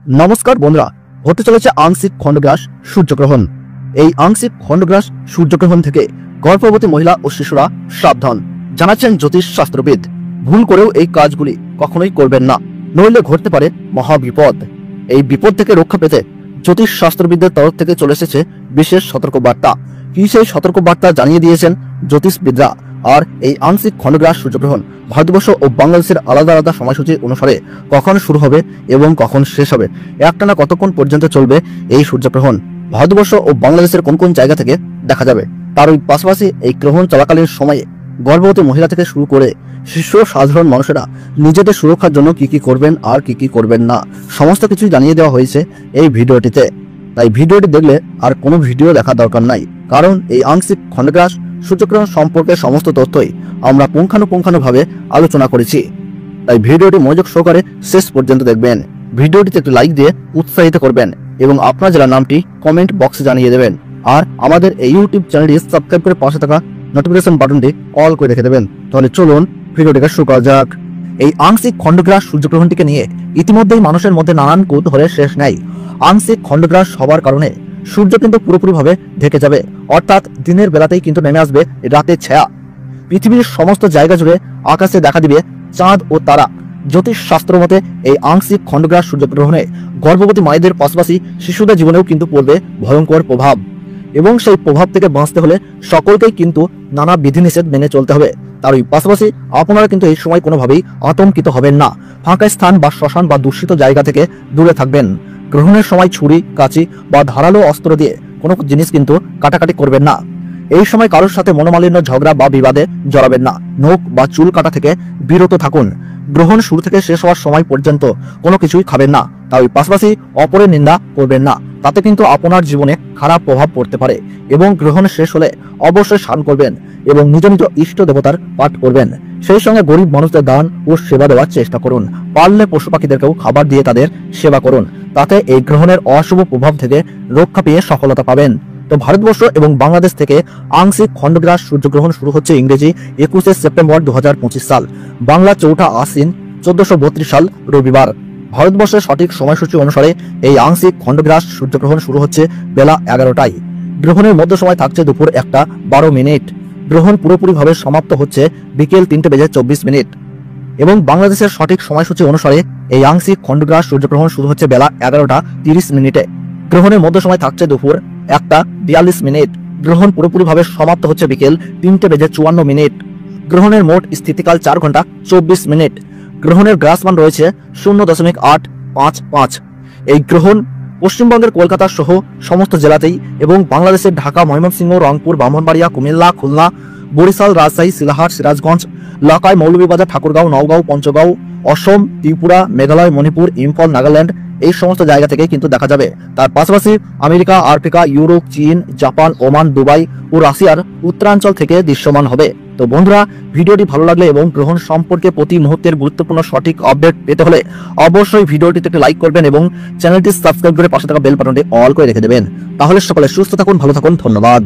নমস্কার বন্ধুরা, হতে চলেছে আংশিক খণ্ডগ্রাস সূর্যগ্রহণ। এই আংশিক খণ্ডগ্রাস সূর্যগ্রহণ থেকে গর্ভবতী মহিলা ও শিশুরা সাবধান, জানাচ্ছেন জ্যোতিষ শাস্ত্রবিদ। ভুল করেও এই কাজগুলি কখনোই করবেন না, নইলে ঘটতে পারে মহাবিপদ। এই বিপদ থেকে রক্ষা পেতে জ্যোতিষ শাস্ত্রবিদদের তরফ থেকে চলে এসেছে বিশেষ সতর্কবার্তা। কি সেই সতর্কবার্তা জানিয়ে দিয়েছেন জ্যোতিষবিদরা। আর এই আংশিক খণ্ডগ্রাস সূর্যগ্রহণ ভারতবর্ষ ও বাংলাদেশের আলাদা আলাদা সময়সূচি অনুসারে কখন শুরু হবে এবং কখন শেষ হবে, একটানা কতক্ষণ পর্যন্ত চলবে এই সূর্যগ্রহণ, ভারতবর্ষ ও বাংলাদেশের কোন কোন জায়গা থেকে দেখা যাবে, তার ওই পাশাপাশি এই গ্রহণ চলাকালীন সময়ে গর্ভবতী মহিলা থেকে শুরু করে শিশু সাধারণ মানুষেরা নিজেদের সুরক্ষার জন্য কি কি করবেন আর কি কি করবেন না, সমস্ত কিছুই জানিয়ে দেওয়া হয়েছে এই ভিডিওটিতে। তাই ভিডিওটি দেখলে আর কোনো ভিডিও দেখা দরকার নাই, কারণ এই আংশিক খণ্ডগ্রাস সূর্যগ্রহণ সম্পর্কে সমস্ত তথ্যই আমরা পুঙ্খানুপুঙ্খানুভাবে আলোচনা করেছি। তাই ভিডিওটি মনোযোগ সহকারে শেষ পর্যন্ত দেখবেন। ভিডিওটিতে একটি লাইক দিয়ে উৎসাহিত করবেন এবং আপনার জেলার নামটি কমেন্ট বক্সে জানিয়ে দেবেন। আর আমাদের এই ইউটিউব চ্যানেলটি সাবস্ক্রাইব করে পাশে থাকা নোটিফিকেশন বাটনটি অল করে রেখে দেবেন। তাহলে চলুন ভিডিওটিকে শুরু করা যাক। এই আংশিক খণ্ডগ্রাস সূর্যগ্রহণটিকে নিয়ে ইতিমধ্যেই মানুষের মধ্যে নানান কৌতূহলের শেষ নেই। আংশিক খণ্ডগ্রাস হওয়ার কারণে সূর্য কিন্তু পুরোপুরিভাবে ঢেকে যাবে, অর্থাৎ দিনের বেলাতেই কিন্তু নেমে আসবে রাতের ছায়া। পৃথিবীর সমস্ত জায়গা জুড়ে আকাশে দেখা দিবে চাঁদ ও তারা। জ্যোতিষ শাস্ত্র মতে এই আংশিক খণ্ডগ্রাস সূর্যগ্রহণে গর্ভবতী মায়েদের পাশাপাশি শিশুদের জীবনেও কিন্তু পড়বে ভয়ঙ্কর প্রভাব, এবং সেই প্রভাব থেকে বাঁচতে হলে সকলকেই কিন্তু নানা বিধিনিষেধ মেনে চলতে হবে। তার ওই পাশাপাশি আপনারা কিন্তু এই সময় কোনোভাবেই আতঙ্কিত হবেন না। ফাঁকা স্থান বা শ্মশান বা দূষিত জায়গা থেকে দূরে থাকবেন। গ্রহণের সময় ছুরি, কাঁচি বা ধারালো অস্ত্র দিয়ে কোনো জিনিস কিন্তু কাটাকাটি করবেন না। এই সময় কারোর সাথে মনোমালিন্য, ঝগড়া বা বিবাদে জড়াবেন না। নখ বা চুল কাটা থেকে বিরত থাকুন। গ্রহণ শুরু থেকে শেষ হওয়ার সময় পর্যন্ত কোনো কিছুই খাবেন না। তার ওই পাশাপাশি অপরের নিন্দা করবেন না, তাতে কিন্তু আপনার জীবনে খারাপ প্রভাব পড়তে পারে। এবং গ্রহণ শেষ হলে অবশ্যই স্নান করবেন এবং নিজ নিজ ইষ্ট দেবতার পাঠ করবেন। সেই সঙ্গে গরিব মানুষদের দান ও সেবা দেওয়ার চেষ্টা করুন। পারলে পশু পাখিদেরকেও খাবার দিয়ে তাদের সেবা করুন, তাতে এই গ্রহণের অশুভ প্রভাব থেকে রক্ষা পেয়ে সফলতা পাবেন। তো ভারতবর্ষ এবং বাংলাদেশ থেকে আংশিক খণ্ডগ্রাস সূর্যগ্রহণ শুরু হচ্ছে ইংরেজি 21শে সেপ্টেম্বর 2025 সাল, বাংলা 4 আশ্বিন 1432 সাল রবিবার। ভারতবর্ষের সঠিক সময়সূচি অনুসারে এই আংশিক খণ্ডগ্রাস সূর্যগ্রহণ শুরু হচ্ছে বেলা 11টায়। গ্রহণের মধ্য সময় থাকছে দুপুর 1:12। গ্রহণ পুরোপুরিভাবে সমাপ্ত হচ্ছে বিকেল 3:24। এবং বাংলাদেশের সঠিক সময়সূচি অনুসারে এই আংশিক খণ্ডগ্রাস সূর্যগ্রহণ শুরু হচ্ছে বেলা 11:30। গ্রহণের মধ্য সময় থাকছে দুপুর 1:42। গ্রহণ পুরোপুরিভাবে সমাপ্ত হচ্ছে বিকেল 3:54। গ্রহণের মোট স্থিতিকাল 4 ঘন্টা 24 মিনিট। গ্রহণের গ্রাসমান রয়েছে 0.855। এই গ্রহণ পশ্চিমবঙ্গের কলকাতা সহ সমস্ত জেলাতেই এবং বাংলাদেশের ঢাকা, ময়মনসিংহ, রংপুর, ব্রাহ্মণবাড়িয়া, কুমিল্লা, খুলনা, বরিশাল, রাজশাহী, সিলাহাট, সিরাজগঞ্জ, লাকাই, মৌলভীবাজার, ঠাকুরগাঁও, নওগাঁও, পঞ্চগাঁও, অসম, ত্রিপুরা, মেঘালয়, মণিপুর, ইম্ফল, নাগাল্যান্ড এই সমস্ত জায়গা থেকে কিন্তু দেখা যাবে। তার পাশাপাশি আমেরিকা, আফ্রিকা, ইউরোপ, চীন, জাপান, ওমান, দুবাই ও রাশিয়ার উত্তরাঞ্চল থেকে দৃশ্যমান হবে। তো বন্ধুরা, ভিডিওটি ভালো লাগলে এবং গ্রহণ সম্পর্কে প্রতি মুহূর্তের গুরুত্বপূর্ণ সঠিক আপডেট পেতে হলে অবশ্যই ভিডিওটিতে একটি লাইক করবেন এবং চ্যানেলটি সাবস্ক্রাইব করে পাশে থাকা বেল বাটনটি অল করে রেখে দেবেন। তাহলে সকলে সুস্থ থাকুন, ভালো থাকুন, ধন্যবাদ।